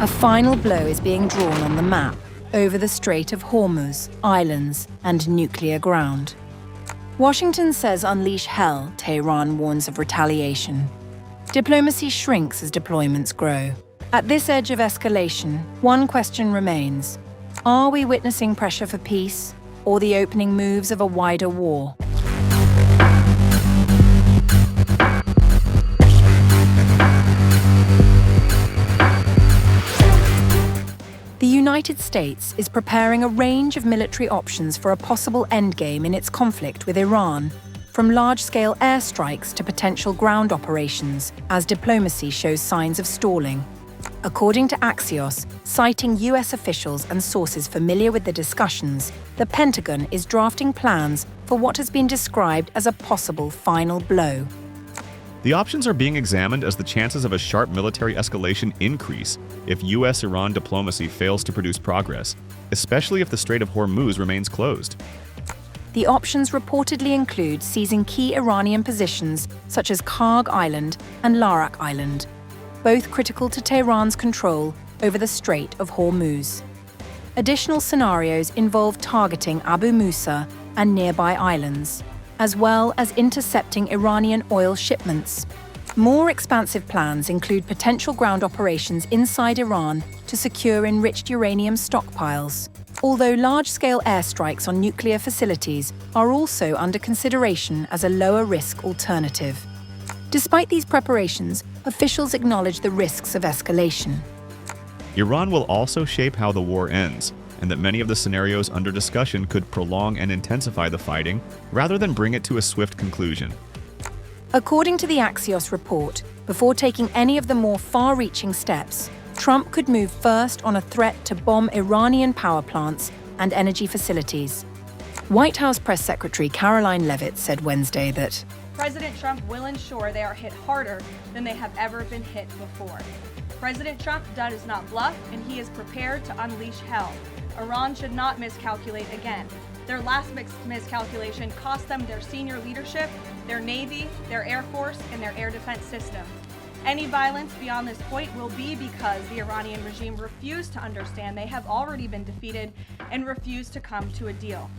A final blow is being drawn on the map over the Strait of Hormuz, islands, and nuclear ground. Washington says unleash hell, Tehran warns of retaliation. Diplomacy shrinks as deployments grow. At this edge of escalation, one question remains. Are we witnessing pressure for peace, or the opening moves of a wider war? The United States is preparing a range of military options for a possible endgame in its conflict with Iran, from large-scale airstrikes to potential ground operations, as diplomacy shows signs of stalling. According to Axios, citing US officials and sources familiar with the discussions, the Pentagon is drafting plans for what has been described as a possible final blow. The options are being examined as the chances of a sharp military escalation increase if US-Iran diplomacy fails to produce progress, especially if the Strait of Hormuz remains closed. The options reportedly include seizing key Iranian positions such as Kharg Island and Larak Island, both critical to Tehran's control over the Strait of Hormuz. Additional scenarios involve targeting Abu Musa and nearby islands, as well as intercepting Iranian oil shipments. More expansive plans include potential ground operations inside Iran to secure enriched uranium stockpiles, although large-scale airstrikes on nuclear facilities are also under consideration as a lower-risk alternative. Despite these preparations, officials acknowledge the risks of escalation. Iran will also shape how the war ends, and that many of the scenarios under discussion could prolong and intensify the fighting rather than bring it to a swift conclusion. According to the Axios report, before taking any of the more far-reaching steps, Trump could move first on a threat to bomb Iranian power plants and energy facilities. White House Press Secretary Caroline Leavitt said Wednesday that President Trump will ensure they are hit harder than they have ever been hit before. President Trump does not bluff, and he is prepared to unleash hell. Iran should not miscalculate again. Their last miscalculation cost them their senior leadership, their Navy, their Air Force, and their air defense system. Any violence beyond this point will be because the Iranian regime refused to understand they have already been defeated and refused to come to a deal.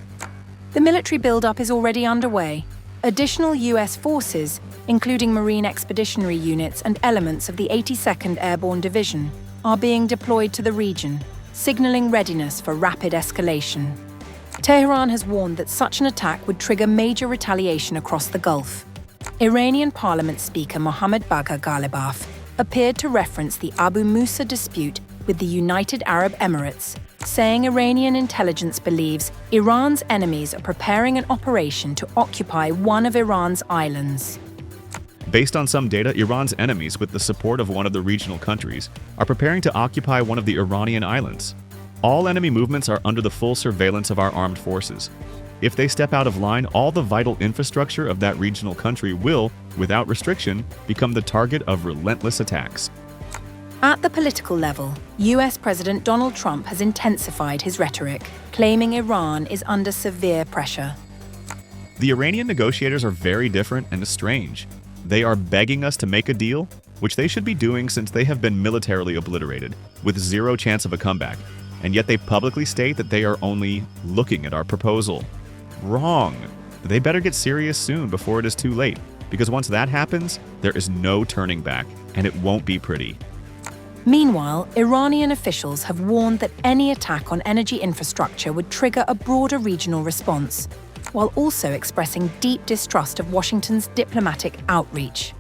the military buildup is already underway. Additional US forces, including Marine Expeditionary Units and elements of the 82nd Airborne Division, are being deployed to the region, signaling readiness for rapid escalation. Tehran has warned that such an attack would trigger major retaliation across the Gulf. Iranian Parliament Speaker Mohammad Bagher Ghalibaf appeared to reference the Abu Musa dispute with the United Arab Emirates, saying Iranian intelligence believes Iran's enemies are preparing an operation to occupy one of Iran's islands. Based on some data, Iran's enemies, with the support of one of the regional countries, are preparing to occupy one of the Iranian islands. All enemy movements are under the full surveillance of our armed forces. If they step out of line, all the vital infrastructure of that regional country will, without restriction, become the target of relentless attacks. At the political level, US President Donald Trump has intensified his rhetoric, claiming Iran is under severe pressure. The Iranian negotiators are very different and strange. They are begging us to make a deal, which they should be doing since they have been militarily obliterated, with zero chance of a comeback, and yet they publicly state that they are only looking at our proposal. Wrong. They better get serious soon before it is too late, because once that happens, there is no turning back, and it won't be pretty. Meanwhile, Iranian officials have warned that any attack on energy infrastructure would trigger a broader regional response, while also expressing deep distrust of Washington's diplomatic outreach.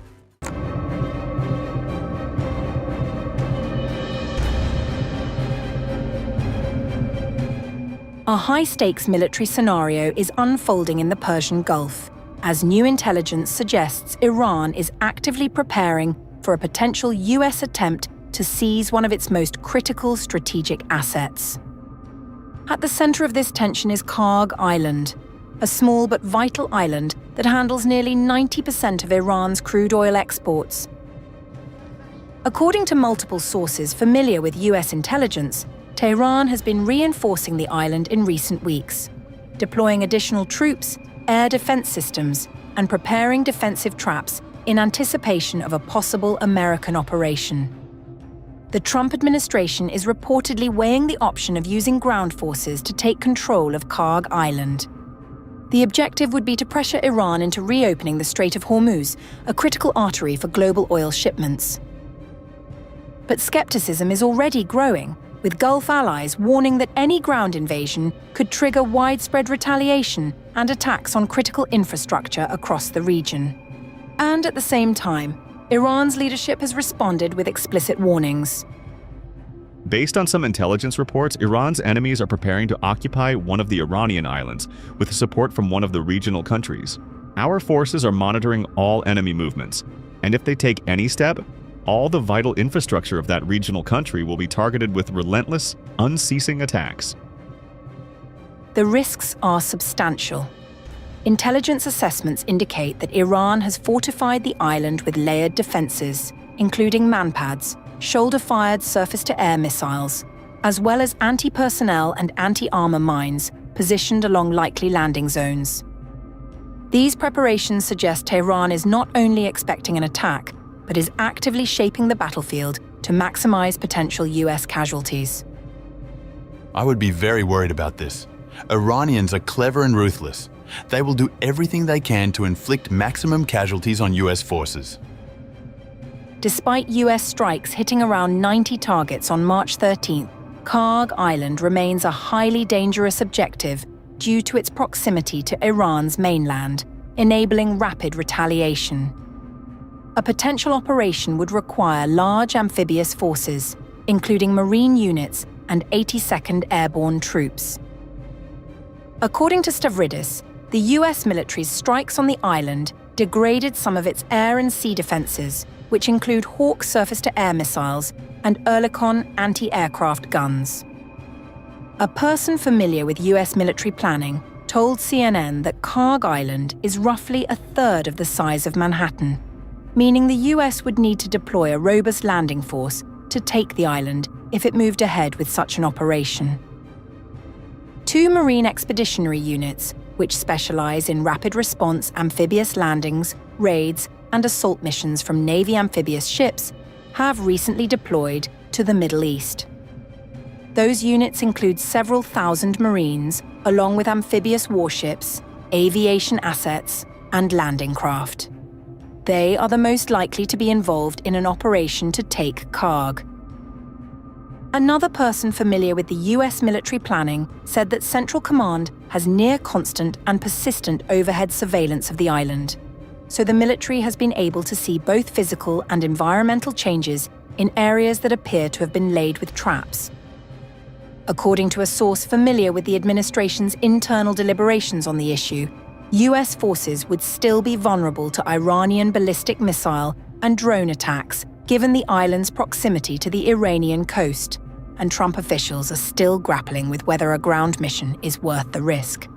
A high-stakes military scenario is unfolding in the Persian Gulf, as new intelligence suggests Iran is actively preparing for a potential US attempt to seize one of its most critical strategic assets. At the center of this tension is Kharg Island, a small but vital island that handles nearly 90% of Iran's crude oil exports. According to multiple sources familiar with US intelligence, Tehran has been reinforcing the island in recent weeks, deploying additional troops, air defense systems, and preparing defensive traps in anticipation of a possible American operation. The Trump administration is reportedly weighing the option of using ground forces to take control of Kharg Island. The objective would be to pressure Iran into reopening the Strait of Hormuz, a critical artery for global oil shipments. But skepticism is already growing, with Gulf allies warning that any ground invasion could trigger widespread retaliation and attacks on critical infrastructure across the region. And at the same time, Iran's leadership has responded with explicit warnings. Based on some intelligence reports, Iran's enemies are preparing to occupy one of the Iranian islands with support from one of the regional countries. Our forces are monitoring all enemy movements, and if they take any step, all the vital infrastructure of that regional country will be targeted with relentless, unceasing attacks. The risks are substantial. Intelligence assessments indicate that Iran has fortified the island with layered defenses, including manpads, shoulder-fired surface-to-air missiles, as well as anti-personnel and anti-armor mines positioned along likely landing zones. These preparations suggest Tehran is not only expecting an attack, but is actively shaping the battlefield to maximize potential US casualties. I would be very worried about this. Iranians are clever and ruthless. They will do everything they can to inflict maximum casualties on US forces. Despite US strikes hitting around 90 targets on March 13th, Kharg Island remains a highly dangerous objective due to its proximity to Iran's mainland, enabling rapid retaliation. A potential operation would require large amphibious forces, including Marine units and 82nd Airborne troops. According to Stavridis, the US military's strikes on the island degraded some of its air and sea defenses, which include Hawk surface-to-air missiles and Oerlikon anti-aircraft guns. A person familiar with US military planning told CNN that Kharg Island is roughly a third of the size of Manhattan, meaning the US would need to deploy a robust landing force to take the island if it moved ahead with such an operation. 2 Marine Expeditionary Units, which specialize in rapid response amphibious landings, raids, and assault missions from Navy amphibious ships, have recently deployed to the Middle East. Those units include several thousand Marines, along with amphibious warships, aviation assets, and landing craft. They are the most likely to be involved in an operation to take Kharg. Another person familiar with the US military planning said that Central Command has near constant and persistent overhead surveillance of the island, so the military has been able to see both physical and environmental changes in areas that appear to have been laid with traps. According to a source familiar with the administration's internal deliberations on the issue, US forces would still be vulnerable to Iranian ballistic missile and drone attacks given the island's proximity to the Iranian coast, and Trump officials are still grappling with whether a ground mission is worth the risk.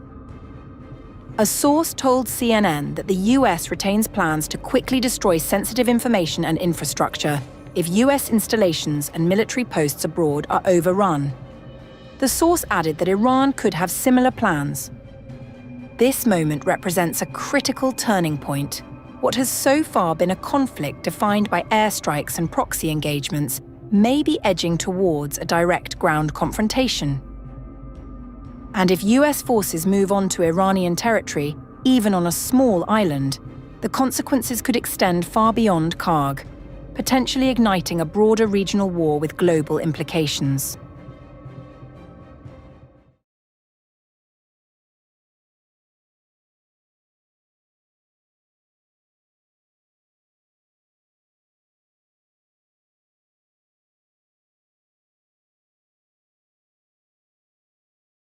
A source told CNN that the US retains plans to quickly destroy sensitive information and infrastructure if US installations and military posts abroad are overrun. The source added that Iran could have similar plans. This moment represents a critical turning point. What has so far been a conflict defined by airstrikes and proxy engagements may be edging towards a direct ground confrontation. And if US forces move on to Iranian territory, even on a small island, the consequences could extend far beyond Kharg, potentially igniting a broader regional war with global implications.